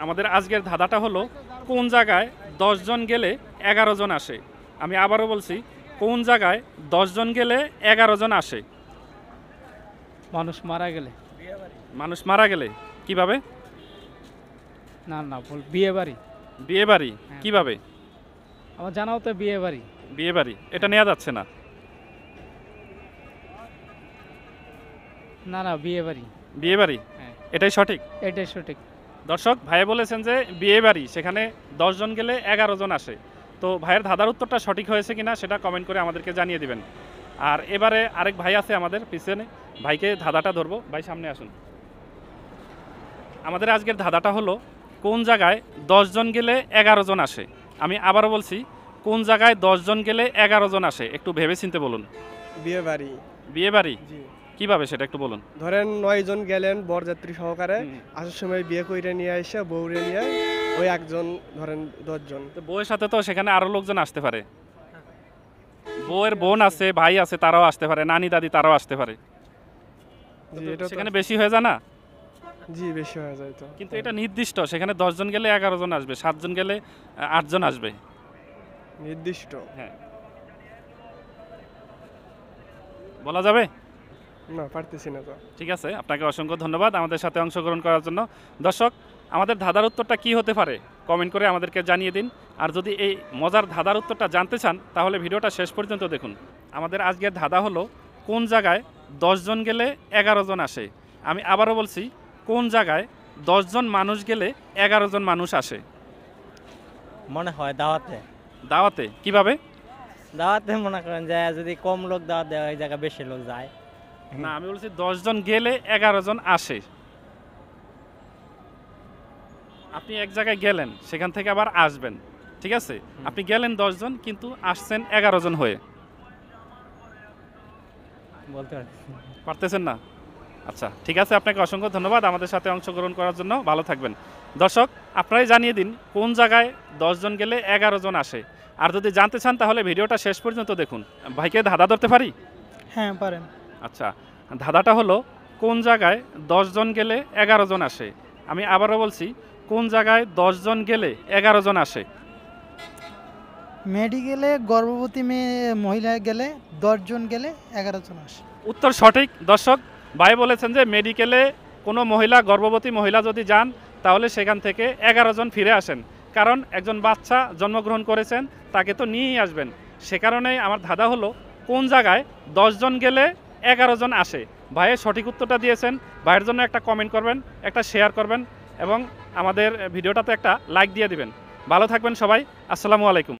আমাদের আজকের ধাঁধাটা হলো কোন জায়গায় 10 জন গেলে 11 জন আসে। আমি আবারও বলছি, কোন জায়গায় 10 জন গেলে 11 জন আসে। মানুষ মারা গেলে। মানুষ মারা গেলে কিভাবে? না না ভুল, বিয়ে বাড়ি। বিয়ে বাড়ি হ্যাঁ। কিভাবে? আমার জানাও তো বিয়ে বাড়ি। বিয়ে বাড়ি এটা নেওয়া যাচ্ছে না। না না বিয়ে বাড়ি। বিয়ে বাড়ি হ্যাঁ এটাই সঠিক। এটাই সঠিক। দর্শক, ভাই বলেছেন যে বিয়ে বাড়ি, সেখানে 10 জন গেলে 11 জন আসে। তো ভাইয়ের ধাঁধার উত্তরটা সঠিক হয়েছে কিনা সেটা কমেন্ট করে আমাদেরকে জানিয়ে দিবেন। আর এবারে আরেক ভাই আছে আমাদের পিছনে, ভাইকে ধাঁধাটা ধরবো। ভাই সামনে আসুন। আমাদের আজকের ধাঁধাটা হলো কোন জায়গায় 10 জন গেলে 11 জন আসে। আমি আবারও বলছি, কোন জায়গায় 10 জন গেলে 11 জন আসে। একটু ভেবে চিন্তে বলুন। বিয়ে বাড়ি। বিয়ে বাড়ি জি, কিভাবে সেটা একটু বলুন। ধরেন 9 জন গেলেন বরযাত্রী সহকারে, হুম। আসার সময় বিয়ে কইরে নিয়ে এসে বউরে নিয়ে ওই একজন ধরেন 10 জন। তো বউয়ের সাথে তো সেখানে আরো লোকজন আসতে পারে। বউয়ের বোন আছে, ভাই আছে, তারাও আসতে পারে, নানি দাদি তারাও আসতে পারে। জি, তো এটা তো সেখানে বেশি হয়ে যায় না? জি বেশি হয়ে যায় তো। কিন্তু এটা নির্দিষ্ট, সেখানে 10 জন গেলে 11 জন আসবে, 7 জন গেলে 8 জন আসবে। নির্দিষ্ট হ্যাঁ, বলা যাবে? না, পারতেছি না তো। ঠিক আছে, আপনাকে অসংখ্য ধন্যবাদ আমাদের সাথে অংশগ্রহণ করার জন্য। দর্শক, আমাদের ধাঁধার উত্তরটা কি হতে পারে কমেন্ট করে আমাদেরকে জানিয়ে দিন। আর যদি এই মজার ধাঁধার উত্তরটা জানতে চান তাহলে ভিডিওটা শেষ পর্যন্ত দেখুন। আমাদের আজকের ধাঁধা হলো কোন জায়গায় 10 জন গেলে 11 জন আসে। আমি আবারও বলছি, কোন জায়গায় 10 জন মানুষ গেলে 11 জন মানুষ আসে। মনে হয় দাওয়াতে। দাওয়াতে কিভাবে? দাওয়াতে মনে করেন যে যদি কম লোক দাওয়াত দেওয়া হয়, এই জায়গায় বেশি লোক যায়। না, আমি বলছি 10 জন গেলে 11 জন আসে। আপনি এক জায়গায় গেলেন, সেখান থেকে আবার আসবেন, ঠিক আছে? আপনি গেলেন 10 জন কিন্তু আসছেন 11 জন হয়ে। বলতে পারছি না। পারতেছেন না? আচ্ছা, ঠিক আছে, আপনাকে অসংখ্য ধন্যবাদ আমাদের সাথে অংশগ্রহণ করার জন্য। ভালো থাকবেন। দর্শক, আপনারাই জানিয়ে দিন কোন জায়গায় 10 জন গেলে 11 জন আসে। আর যদি জানতে চান তাহলে ভিডিওটা শেষ পর্যন্ত দেখুন। ভাইকে ধাঁধা ধরতে পারি? হ্যাঁ পারেন। আচ্ছা, ধাঁধাটা হলো কোন জায়গায় 10 জন গেলে 11 জন আসে। আমি আবারও বলছি, কোন জায়গায় 10 জন গেলে 11 জন আসে। মেডিকেলে গর্ভবতী মেয়ে মহিলা গেলে 10 জন গেলে 11 জন আসে। উত্তর সঠিক। দর্শক, ভাই বলেছেন যে মেডিকেলে কোনো মহিলা, গর্ভবতী মহিলা যদি যান তাহলে সেখান থেকে 11 জন ফিরে আসেন। কারণ একজন বাচ্চা জন্মগ্রহণ করেছেন, তাকে তো নিয়েই আসবেন। সে কারণেই আমার ধাঁধা হলো কোন জায়গায় 10 জন গেলে 11 জন আসে। ভাইয়ের সঠিক উত্তরটা দিয়েছেন। ভাইয়ের জন্য একটা কমেন্ট করবেন, একটা শেয়ার করবেন এবং আমাদের ভিডিওটাতে একটা লাইক দিয়ে দিবেন। ভালো থাকবেন সবাই। আসসালামু আলাইকুম।